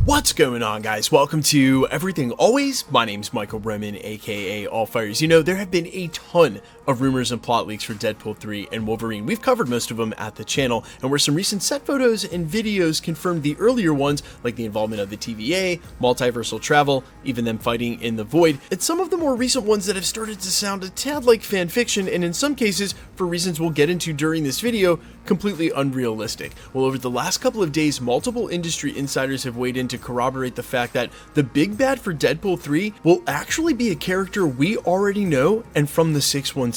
What's going on, guys? Welcome to Everything Always. My name's Michael Bremen, aka Allfires. You know, there have been a ton of rumors and plot leaks for Deadpool 3 and Wolverine. We've covered most of them at the channel, and where some recent set photos and videos confirmed the earlier ones, like the involvement of the TVA, multiversal travel, even them fighting in the void, and some of the more recent ones that have started to sound a tad like fan fiction, and in some cases, for reasons we'll get into during this video, completely unrealistic. Well, over the last couple of days, multiple industry insiders have weighed in to corroborate the fact that the big bad for Deadpool 3 will actually be a character we already know and from the 616.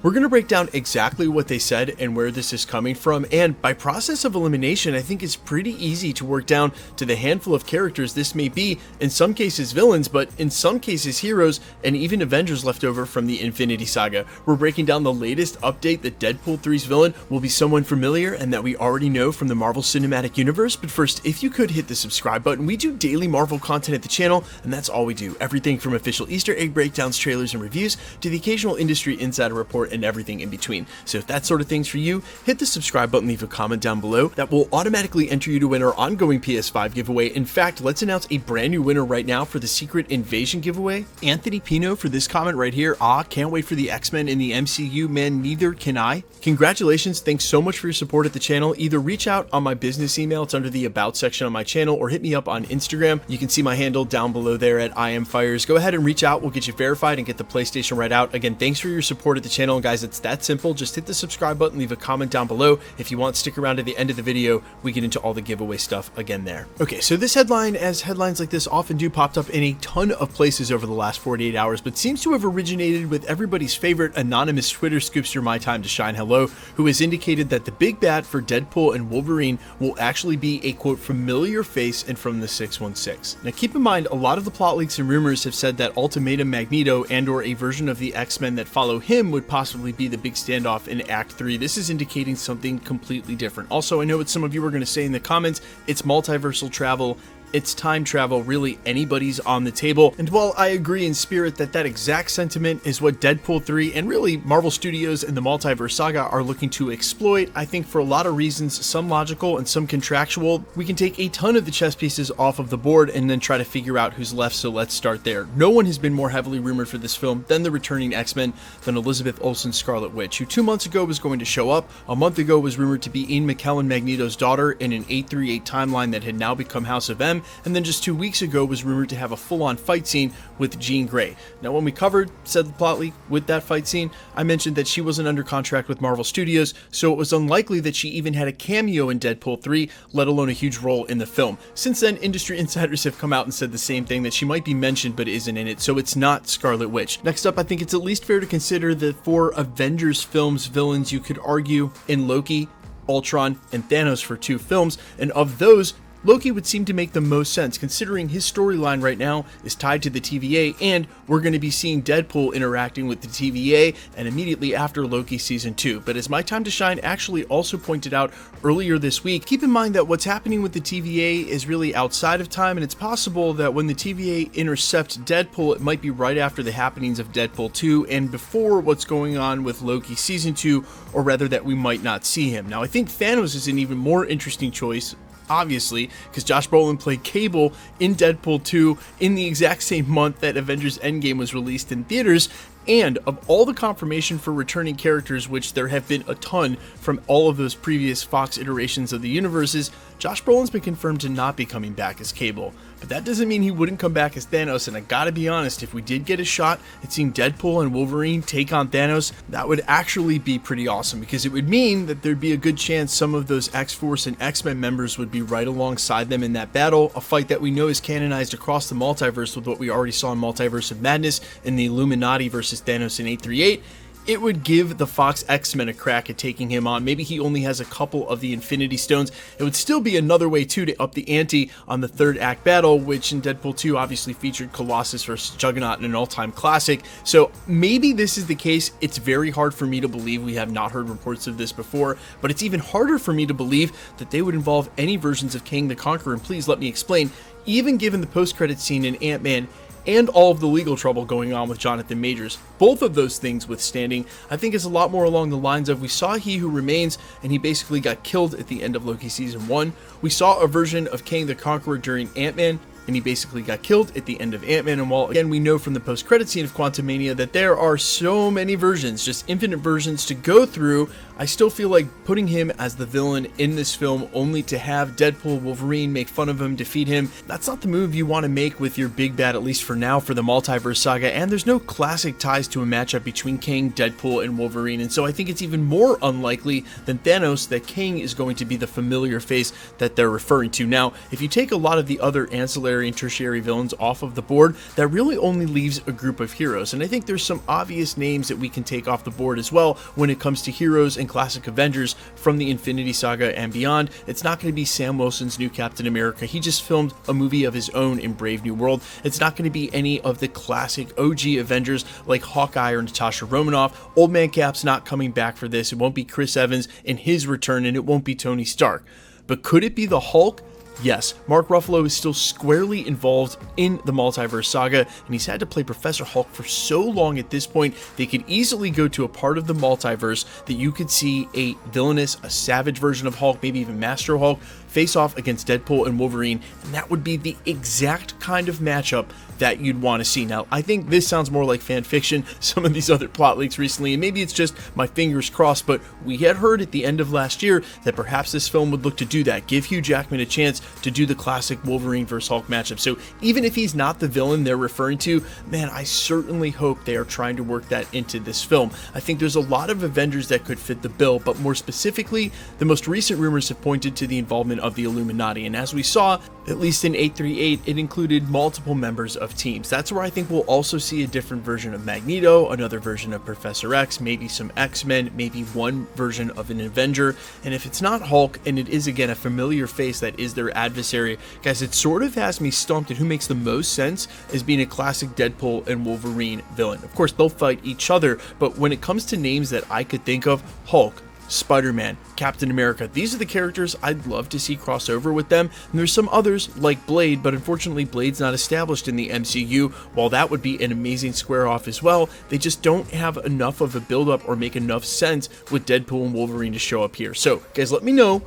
We're going to break down exactly what they said and where this is coming from, and by process of elimination, I think it's pretty easy to work down to the handful of characters this may be, in some cases villains, but in some cases heroes, and even Avengers left over from the Infinity Saga. We're breaking down the latest update that Deadpool 3's villain will be someone familiar and that we already know from the Marvel Cinematic Universe. But first, if you could hit the subscribe button. We do daily Marvel content at the channel, and that's all we do. Everything from official Easter egg breakdowns, trailers, and reviews to the occasional industry insider report and everything in between. So if that sort of thing's for you, hit the subscribe button, leave a comment down below. That will automatically enter you to win our ongoing PS5 giveaway. In fact, let's announce a brand new winner right now for the Secret Invasion giveaway. Anthony Pino for this comment right here. Can't wait for the X-Men in the MCU, man, neither can I. Congratulations, thanks so much for your support at the channel. Either reach out on my business email, it's under the About section on my channel, or hit me up on Instagram. You can see my handle down below there at IamFires. Go ahead and reach out, we'll get you verified and get the PlayStation right out. Again, thanks for your support at the channel, and guys, it's that simple. Just hit the subscribe button, leave a comment down below. If you want, stick around to the end of the video, we get into all the giveaway stuff again there. Okay, so this headline, as headlines like this often do, popped up in a ton of places over the last 48 hours, but seems to have originated with everybody's favorite anonymous Twitter scoopster, My Time to Shine Hello, who has indicated that the big bad for Deadpool and Wolverine will actually be a, quote, familiar face and from the 616. Now keep in mind, a lot of the plot leaks and rumors have said that Ultimatum Magneto and or a version of the X-Men that follow him would possibly be the big standoff in Act 3. This is indicating something completely different. Also, I know what some of you are going to say in the comments, it's multiversal travel, it's time travel, really anybody's on the table. And while I agree in spirit that that exact sentiment is what Deadpool 3 and really Marvel Studios and the Multiverse Saga are looking to exploit, I think for a lot of reasons, some logical and some contractual, we can take a ton of the chess pieces off of the board and then try to figure out who's left, so let's start there. No one has been more heavily rumored for this film than the returning X-Men than Elizabeth Olsen's Scarlet Witch, who 2 months ago was going to show up, a month ago was rumored to be Ian McKellen, Magneto's daughter, in an 838 timeline that had now become House of M, and then just 2 weeks ago was rumored to have a full-on fight scene with Jean Grey. Now when we covered said the plot leak with that fight scene, I mentioned that she wasn't under contract with Marvel Studios, so it was unlikely that she even had a cameo in Deadpool 3, let alone a huge role in the film. Since then, industry insiders have come out and said the same thing, that she might be mentioned but isn't in it, so it's not Scarlet Witch. Next up, I think it's at least fair to consider the 4 Avengers films villains you could argue in Loki, Ultron, and Thanos for 2 films, and of those, Loki would seem to make the most sense, considering his storyline right now is tied to the TVA, and we're going to be seeing Deadpool interacting with the TVA and immediately after Loki Season 2. But as My Time to Shine actually also pointed out earlier this week, keep in mind that what's happening with the TVA is really outside of time, and it's possible that when the TVA intercept Deadpool, it might be right after the happenings of Deadpool 2 and before what's going on with Loki Season 2, or rather that we might not see him. Now, I think Thanos is an even more interesting choice, obviously, because Josh Brolin played Cable in Deadpool 2 in the exact same month that Avengers Endgame was released in theaters. And of all the confirmation for returning characters, which there have been a ton from all of those previous Fox iterations of the universes, Josh Brolin's been confirmed to not be coming back as Cable. But that doesn't mean he wouldn't come back as Thanos, and I gotta be honest, if we did get a shot at seeing Deadpool and Wolverine take on Thanos, that would actually be pretty awesome, because it would mean that there'd be a good chance some of those X-Force and X-Men members would be right alongside them in that battle, a fight that we know is canonized across the multiverse with what we already saw in Multiverse of Madness in the Illuminati versus Thanos in 838. It would give the Fox X-Men a crack at taking him on. Maybe he only has a couple of the Infinity Stones. It would still be another way, too, to up the ante on the third act battle, which in Deadpool 2 obviously featured Colossus versus Juggernaut in an all-time classic. So maybe this is the case. It's very hard for me to believe. We have not heard reports of this before, but it's even harder for me to believe that they would involve any versions of Kang the Conqueror. And please let me explain. Even given the post-credit scene in Ant-Man, and all of the legal trouble going on with Jonathan Majors. Both of those things withstanding, I think is a lot more along the lines of we saw He Who Remains, and he basically got killed at the end of Loki Season 1. We saw a version of Kang the Conqueror during Ant-Man, and he basically got killed at the end of Ant-Man. And while, again, we know from the post-credit scene of Quantummania that there are so many versions, just infinite versions to go through, I still feel like putting him as the villain in this film only to have Deadpool, Wolverine make fun of him, defeat him, that's not the move you want to make with your big bad, at least for now, for the multiverse saga. And there's no classic ties to a matchup between Kang, Deadpool, and Wolverine. And so I think it's even more unlikely than Thanos that Kang is going to be the familiar face that they're referring to. Now, if you take a lot of the other ancillary and tertiary villains off of the board, that really only leaves a group of heroes. And I think there's some obvious names that we can take off the board as well when it comes to heroes and classic Avengers from the Infinity Saga and beyond. It's not going to be Sam Wilson's new Captain America. He just filmed a movie of his own in Brave New World. It's not going to be any of the classic OG Avengers like Hawkeye or Natasha Romanoff. Old Man Cap's not coming back for this. It won't be Chris Evans in his return, and it won't be Tony Stark. But could it be the Hulk? Yes, Mark Ruffalo is still squarely involved in the multiverse saga, and he's had to play Professor Hulk for so long at this point, they could easily go to a part of the multiverse that you could see a villainous, a savage version of Hulk, maybe even Master Hulk, face off against Deadpool and Wolverine, and that would be the exact kind of matchup that you'd want to see. Now, I think this sounds more like fan fiction, some of these other plot leaks recently, and maybe it's just my fingers crossed, but we had heard at the end of last year that perhaps this film would look to do that, give Hugh Jackman a chance to do the classic Wolverine vs. Hulk matchup. So even if he's not the villain they're referring to, man, I certainly hope they are trying to work that into this film. I think there's a lot of Avengers that could fit the bill, but more specifically, the most recent rumors have pointed to the involvement of the Illuminati, and as we saw, at least in 838, it included multiple members of teams. That's where I think we'll also see a different version of Magneto, another version of Professor X, maybe some X-Men, maybe one version of an Avenger. And if it's not Hulk, and it is again a familiar face that is their adversary, guys, it sort of has me stumped at who makes the most sense as being a classic Deadpool and Wolverine villain. Of course, they'll fight each other, but when it comes to names that I could think of, Hulk, Spider-Man, Captain America, these are the characters I'd love to see cross over with them. And there's some others like Blade, but unfortunately Blade's not established in the MCU. While that would be an amazing square off as well, they just don't have enough of a build-up or make enough sense with Deadpool and Wolverine to show up here. So guys, let me know,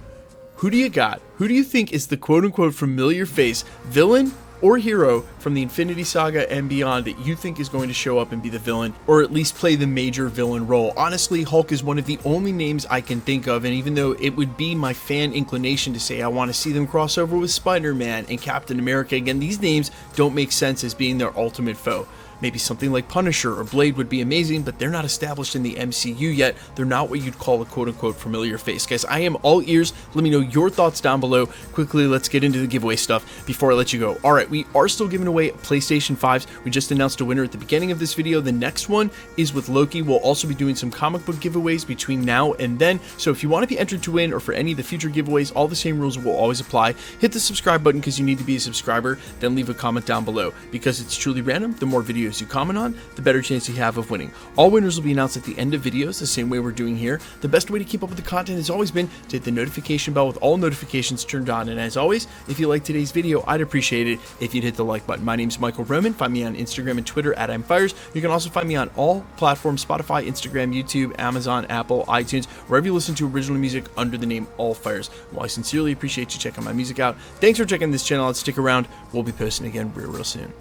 who do you got? Who do you think is the quote-unquote familiar face, villain or hero from the Infinity Saga and beyond that you think is going to show up and be the villain, or at least play the major villain role? Honestly, Hulk is one of the only names I can think of, and even though it would be my fan inclination to say I want to see them cross over with Spider-Man and Captain America, again, these names don't make sense as being their ultimate foe. Maybe something like Punisher or Blade would be amazing, but they're not established in the MCU yet. They're not what you'd call a quote-unquote familiar face. Guys, I am all ears. Let me know your thoughts down below. Quickly, let's get into the giveaway stuff before I let you go. All right, we are still giving away PlayStation 5s. We just announced a winner at the beginning of this video. The next one is with Loki. We'll also be doing some comic book giveaways between now and then. So if you want to be entered to win or for any of the future giveaways, all the same rules will always apply. Hit the subscribe button because you need to be a subscriber, then leave a comment down below. Because it's truly random, the more videos you comment on, the better chance you have of winning. All winners will be announced at the end of videos, the same way we're doing here. The best way to keep up with the content has always been to hit the notification bell with all notifications turned on. And as always, if you liked today's video, I'd appreciate it if you'd hit the like button. My name's Michael Roman. Find me on Instagram and Twitter at @I'mFires. You can also find me on all platforms: Spotify, Instagram, YouTube, Amazon, Apple, iTunes, wherever you listen to original music under the name All Fires. Well, I sincerely appreciate you checking my music out. Thanks for checking this channel out. Stick around. We'll be posting again real soon.